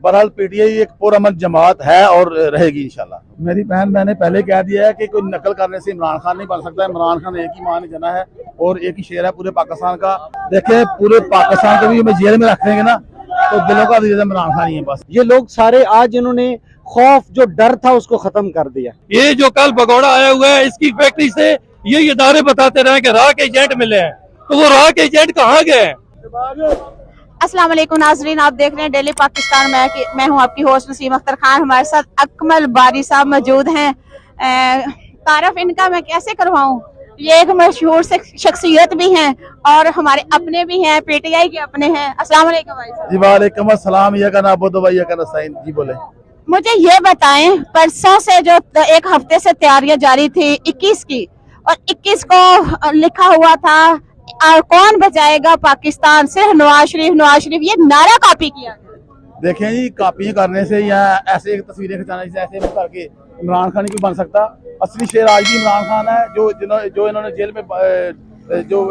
बहरहाल पीटीआई एक पुरअमन जमात है और रहेगी इंशाल्लाह। मेरी बहन मैंने पहले कह दिया है कि कोई नकल करने से इमरान खान नहीं बन सकता। इमरान खान एक ही मान जना है और एक ही शेर है पूरे पाकिस्तान का। देखे पूरे पाकिस्तान को भी हमें जेल में रखेंगे ना तो दिलों का अजीज इमरान खान ही है बस। ये लोग सारे आज इन्होंने खौफ जो डर था उसको खत्म कर दिया। ये जो कल भगोड़ा आया हुआ है इसकी फैक्ट्री से ये इदारे बताते रहे कि राह के एजेंट मिले हैं, तो वो राह के एजेंट कहाँ गए हैं? अस्सलाम वालेकुम नाजरीन, आप देख रहे हैं डेली पाकिस्तान। मैं हूं आपकी होस्ट नसीम अख्तर खान। हमारे साथ अकमल बारी साहब मौजूद हैं। तारफ इनका मैं कैसे करवाऊं, ये एक मशहूर शख्सियत भी हैं और हमारे अपने भी हैं, पीटीआई के अपने हैं। अस्सलाम वालेकुम भाई साहब। जी वालेकुम अस्सलाम। ये का नाबो दो भाई का नसाइन जी बोले। मुझे ये बताएं, परसों से जो एक हफ्ते से तैयारियां जारी थी 21 की, और 21 को लिखा हुआ था कौन बचाएगा पाकिस्तान, सिर्फ नवाज शरीफ, ये नारा कॉपी किया। देखें जी, कॉपियां करने से या ऐसे एक तस्वीरें खिंचाने से ऐसे करके इमरान खान नहीं बन सकता। असली शेर आज भी इमरान खान है जो इन्होंने जेल में जो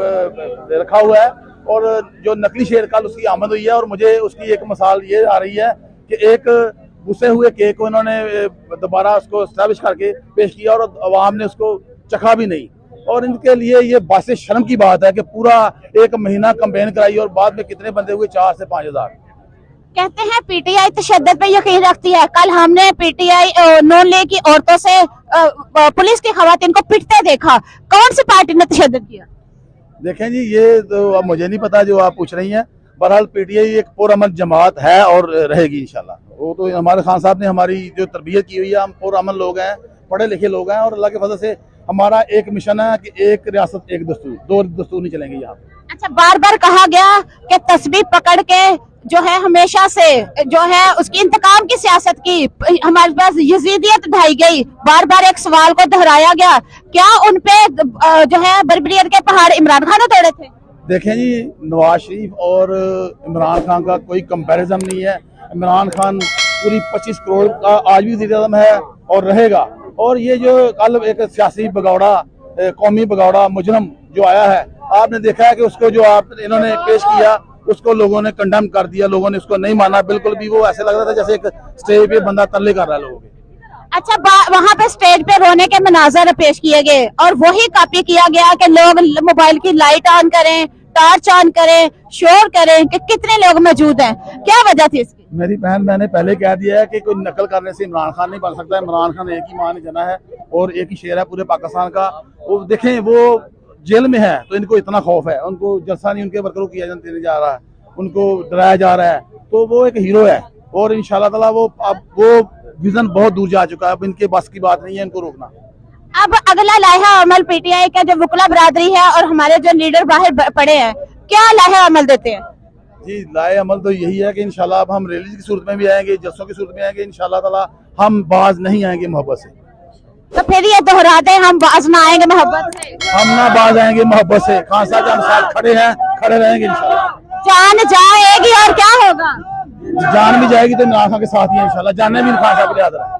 रखा हुआ है, और जो नकली शेर कल उसकी आमद हुई है। और मुझे उसकी एक मिसाल ये आ रही है कि एक घुसे हुए केक को इन्होंने दोबारा उसको एस्टैब्लिश करके पेश किया और अवाम ने उसको चखा भी नहीं। और इनके लिए ये बासे शर्म की बात है कि पूरा एक महीना कैंपेन कराई और बाद में कितने बंदे हुए, 4 से 5 हज़ार। कहते हैं पीटीआई तशद्दुद पे यकीन रखती है। कल हमने पीटीआई नॉन लीग की औरतों से पुलिस की खवातीन को पिटते देखा। कौन सी पार्टी ने तशद्दुद किया? देखें जी, ये तो अब मुझे नहीं पता जो आप पूछ रही हैं। बहरहाल पीटीआई एक पुरअमन जमात है और रहेगी इंशाल्लाह। वो तो हमारे खान साहब ने हमारी जो तरबियत की हुई है, हम पुरअमन लोग हैं, पढ़े लिखे लोग हैं, और अल्लाह के फजल से हमारा एक मिशन है कि एक रियासत एक दस्तूर, 2 दस्तूर नहीं चलेंगे यहाँ। अच्छा, बार बार कहा गया कि तस्बीह पकड़ के जो है हमेशा से जो है उसकी इंतकाम की सियासत की, हमारे पास यजीदियत ढाई गई। बार बार एक सवाल को दोहराया गया, क्या उनपे जो है बर्बरियत के पहाड़ इमरान खान ने तोड़े थे? देखें जी, नवाज शरीफ और इमरान खान का कोई कंपैरिजन नहीं है। इमरान खान पूरी 25 करोड़ का आज भी वज़ीर-ए-आज़म है और रहेगा। और ये जो कल एक सियासी बगौड़ा, कौमी बगौड़ा मुजरम जो आया है, आपने देखा है कि उसको जो इन्होंने पेश किया उसको लोगों ने कंडेम कर दिया, लोगों ने उसको नहीं माना बिल्कुल भी। वो ऐसे लग रहा था जैसे एक स्टेज पे बंदा तरले कर रहा है लोगों के। अच्छा, वहाँ पे स्टेज पे रोने के मनाजर पेश किए गए और वही कॉपी किया गया कि लोग मोबाइल की लाइट ऑन करें, टॉर्च ऑन करें, शोर करें कि कितने लोग मौजूद हैं। क्या वजह थी इसकी? मेरी बहन मैंने पहले कह दिया है कि कोई नकल करने से इमरान खान नहीं बन सकता। इमरान खान एक ही मान जना है और एक ही शेर है पूरे पाकिस्तान का। वो देखें, वो जेल में है तो इनको इतना खौफ है, उनको जलसा नहीं उनके वर्करों किया देने जा रहा है, उनको डराया जा रहा है। तो वो एक हीरो है और इंशाल्लाह ताला वो विजन बहुत दूर जा चुका है। अब इनके बस की बात नहीं है इनको रोकना। अब अगला लाहा अमल पीटीआई का जो वकला बरादरी है और हमारे जो लीडर बाहर पड़े हैं, क्या लाहा अमल देते हैं? जी, लाए अमल तो यही है कि इंशाल्लाह अब हम रैली की सूरत में भी आएंगे, जलसों की सूरत में आएंगे इंशाल्लाह ताला। हम बाज नहीं आएंगे मोहब्बत से। तो फिर ये दोहरा दे, हम बाज ना आएंगे मोहब्बत से। हम ना बाज आएंगे मोहब्बत से। खान साहब हम साथ खड़े हैं, खड़े रहेंगे इंशाल्लाह। जान जाएगी और क्या होगा? जान भी जाएगी तो इमरान खान के साथ ही है इंशाल्लाह। जाने भी खान साहब को याद रहे।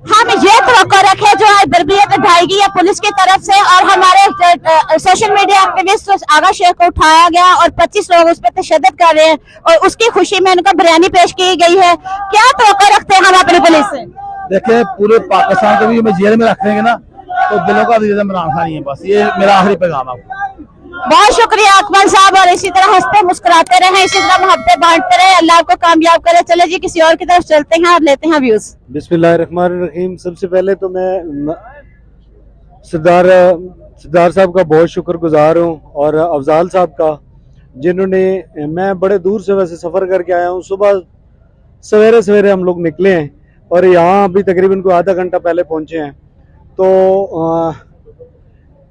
हम ये तवक्को रखे जो आज बर्बरियत ढाएगी है पुलिस की तरफ से, और हमारे सोशल मीडिया एक्टिविस्ट आगा शेख को उठाया गया और 25 लोग उस पर तशद्दुद कर रहे हैं और उसकी खुशी में उनको बिरयानी पेश की गई है। क्या तवक्को रखते हैं हम अपनी पुलिस से? देखे पूरे पाकिस्तान को भी हमें जेल में रखेंगे ना तो दिलों का अजीज इमरान खान ही है बस। ये मेरा आखिरी पैगाम है। बहुत शुक्रिया अकमल साहब, और इसी तरह हंसते मुस्कुराते रहे, इसी तरह मोहब्बतें बांटते रहे। अल्लाह आपको कामयाब करे। चले जी, किसी और की तरफ चलते हैं और लेते हैं व्यूज। बिस्मिल्लाहिर्रहमानिर्रहीम। सबसे पहले तो मैं सरदार साहब का बहुत शुक्रगुजार हूँ और अफजाल साहब का, जिन्होंने, मैं बड़े दूर से वैसे सफ़र करके आया हूँ। सुबह सवेरे सवेरे हम लोग निकले हैं और यहाँ अभी तकरीबन कोई आधा घंटा पहले पहुँचे हैं। तो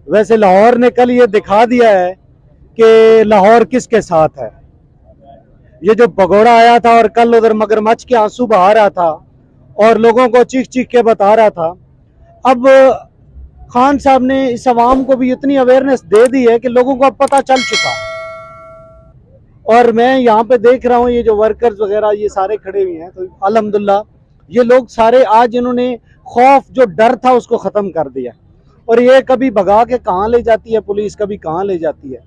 वैसे लाहौर ने कल ये दिखा दिया है कि लाहौर किसके साथ है। ये जो भगोड़ा आया था और कल उधर मगरमच्छ के आंसू बहा रहा था और लोगों को चीख चीख के बता रहा था, अब खान साहब ने इस अवाम को भी इतनी अवेयरनेस दे दी है कि लोगों को अब पता चल चुका। और मैं यहाँ पे देख रहा हूँ ये जो वर्कर्स वगैरह ये सारे खड़े हुए हैं, तो अल्हम्दुलिल्लाह ये लोग सारे आज इन्होंने खौफ जो डर था उसको ख़त्म कर दिया। और ये कभी भगा के कहाँ ले जाती है पुलिस, कभी कहाँ ले जाती है।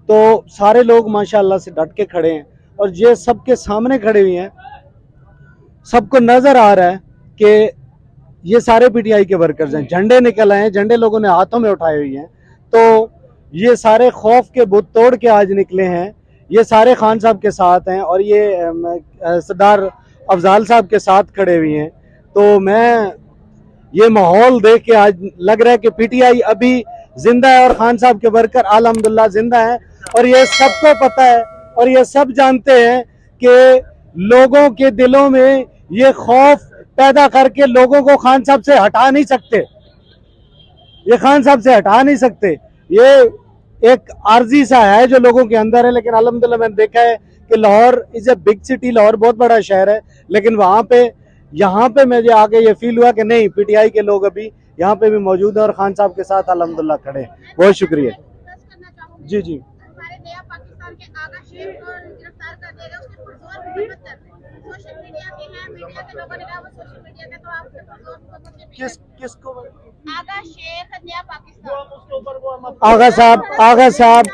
तो सारे लोग माशाल्लाह से डट के खड़े हैं और ये सबके सामने खड़े हुए हैं सबको नजर आ रहा है कि ये सारे पीटीआई के वर्कर्स हैं, झंडे निकल आए हैं, झंडे लोगों ने हाथों में उठाए हुए हैं, तो ये सारे खौफ के बुत तोड़ के आज निकले हैं, ये सारे खान साहब के साथ हैं और ये सरदार अफजाल साहब के साथ खड़े हुए हैं। तो मैं ये माहौल देख के आज लग रहा है कि पीटीआई अभी जिंदा है और खान साहब के वर्कर अल्हम्दुलिल्लाह जिंदा हैं, और ये सबको पता है और ये सब जानते हैं कि लोगों के दिलों में ये खौफ पैदा करके लोगों को खान साहब से हटा नहीं सकते, ये खान साहब से हटा नहीं सकते। ये एक आर्जी सा है जो लोगों के अंदर है, लेकिन अल्हम्दुलिल्लाह मैंने देखा है कि Lahore is a big city, Lahore बहुत बड़ा शहर है, लेकिन वहाँ पे यहाँ पे मुझे आके ये फील हुआ कि नहीं, पीटीआई के लोग अभी यहाँ पे भी मौजूद हैं और खान साहब के साथ अल्हम्दुलिल्लाह खड़े हैं। बहुत शुक्रिया। जी जी। हमारे नया पाकिस्तान के आगा शेख को गिरफ्तार कर दिया गया, उसके पुरजोर मदद कर रहे हैं। सोशल मीडिया के हैं, मीडिया के लोगों ने कहा वो सोशल मीडिया के, तो आपके पुरजोर किसको? आगा शेख नया पाकिस्तान,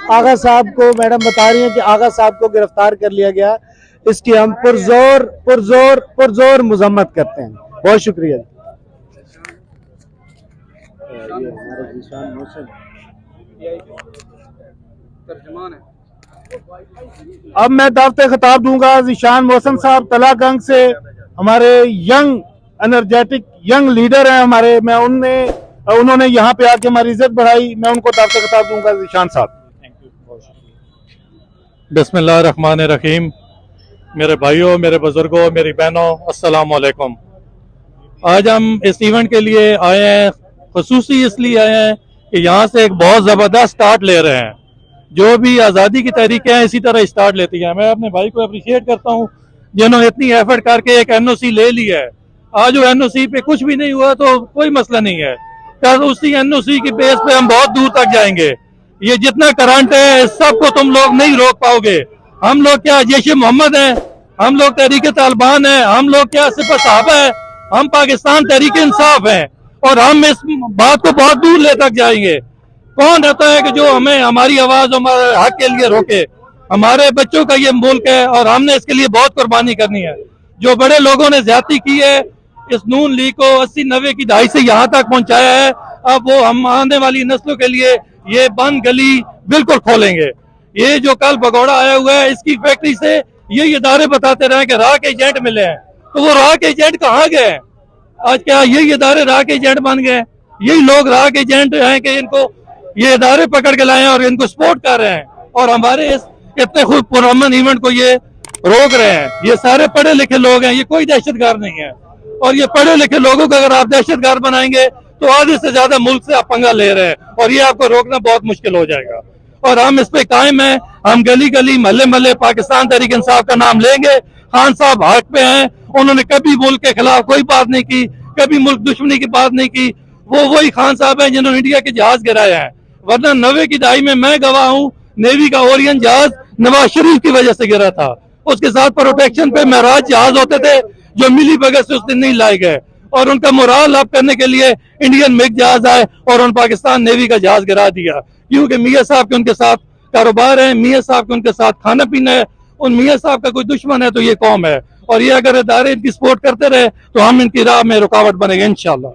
आगा साहब को मैडम बता रही हैं कि आगा साहब को गिरफ्तार कर लिया गया, इसकी हम पुरजोर मजम्मत करते हैं। बहुत शुक्रिया। अब मैं दावत खिताब दूंगा ज़ीशान मोहसिन साहब तलागंग से, हमारे यंग एनर्जेटिक यंग लीडर हैं हमारे, मैं उन्होंने यहाँ पे आके हमारी इज्जत बढ़ाई, मैं उनको दावत खिताब दूंगा। ज़ीशान साहब। बिस्मिल्लाहिर्रहमानिर्रहीम। मेरे भाइयों, मेरे बुजुर्गों, मेरी बहनों, अस्सलाम वालेकुम। आज हम इस इवेंट के लिए आए हैं, खुसूसी इसलिए आए हैं कि यहाँ से एक बहुत ज़बरदस्त स्टार्ट ले रहे हैं। जो भी आज़ादी की तहरीकें हैं इसी तरह स्टार्ट लेती हैं। मैं अपने भाई को अप्रिशिएट करता हूँ जिन्होंने इतनी एफर्ट करके एक एनओसी ले ली है। आज वो एनओसी पे कुछ भी नहीं हुआ तो कोई मसला नहीं है, तो उसी एनओसी की बेस पे हम बहुत दूर तक जाएंगे। ये जितना करंट है सबको तुम लोग नहीं रोक पाओगे। हम लोग क्या जैश मोहम्मद हैं, हम लोग तहरीके तालिबान हैं, हम लोग क्या सिपह साहबा है, हम पाकिस्तान तहरीके इंसाफ हैं, और हम इस बात को बहुत दूर ले तक जाएंगे। कौन रहता है कि जो हमें हमारी आवाज हमारे हक के लिए रोके? हमारे बच्चों का ये मुल्क है और हमने इसके लिए बहुत कुर्बानी करनी है। जो बड़े लोगों ने ज्यादती की है, इस नून लीग को 80-90 की दहाई से यहाँ तक पहुंचाया है, अब वो हम आने वाली नस्लों के लिए ये बंद गली बिल्कुल खोलेंगे। ये जो कल भगोड़ा आया हुआ है, इसकी फैक्ट्री से ये इदारे बताते रहे कि राह के एजेंट मिले हैं, तो वो राह के एजेंट कहाँ गए? आज क्या यही इदारे राह के एजेंट बन गए? यही लोग राह के एजेंट हैं कि इनको ये इदारे पकड़ के लाए हैं और इनको सपोर्ट कर रहे हैं, और हमारे इस इतने खूब पुरअमन इवेंट को ये रोक रहे हैं। ये सारे पढ़े लिखे लोग हैं, ये कोई दहशतगर्द नहीं है। और ये पढ़े लिखे लोगों को अगर आप दहशतगर्द बनाएंगे तो आधे से ज्यादा मुल्क से आप पंगा ले रहे हैं, और ये आपको रोकना बहुत मुश्किल हो जाएगा। और हम इस पे कायम हैं, हम गली गली महल्ले महल्ले पाकिस्तान तहरीक इंसाफ का नाम लेंगे। खान साहब हक पे हैं, उन्होंने कभी मुल्क के खिलाफ कोई बात नहीं की, कभी मुल्क दुश्मनी की बात नहीं की। वो वही खान साहब हैं जिन्होंने इंडिया के जहाज गिराया है, वरना 90 की दहाई में मैं गवाह हूँ, नेवी का ओरियन जहाज नवाज शरीफ की वजह से गिरा था। उसके साथ प्रोटेक्शन पे महराज जहाज होते थे जो मिली भगत से उस दिन नहीं लाए गए, और उनका मोराल अप करने के लिए इंडियन मिग जहाज आए और उन पाकिस्तान नेवी का जहाज गिरा दिया, क्योंकि मियाँ साहब के उनके साथ कारोबार है, मियाँ साहब के उनके साथ खाना पीना है। उन मियाँ साहब का कोई दुश्मन है तो ये कौम है, और ये अगर इदारे इनकी सपोर्ट करते रहे तो हम इनकी राह में रुकावट बनेंगे इंशाल्लाह।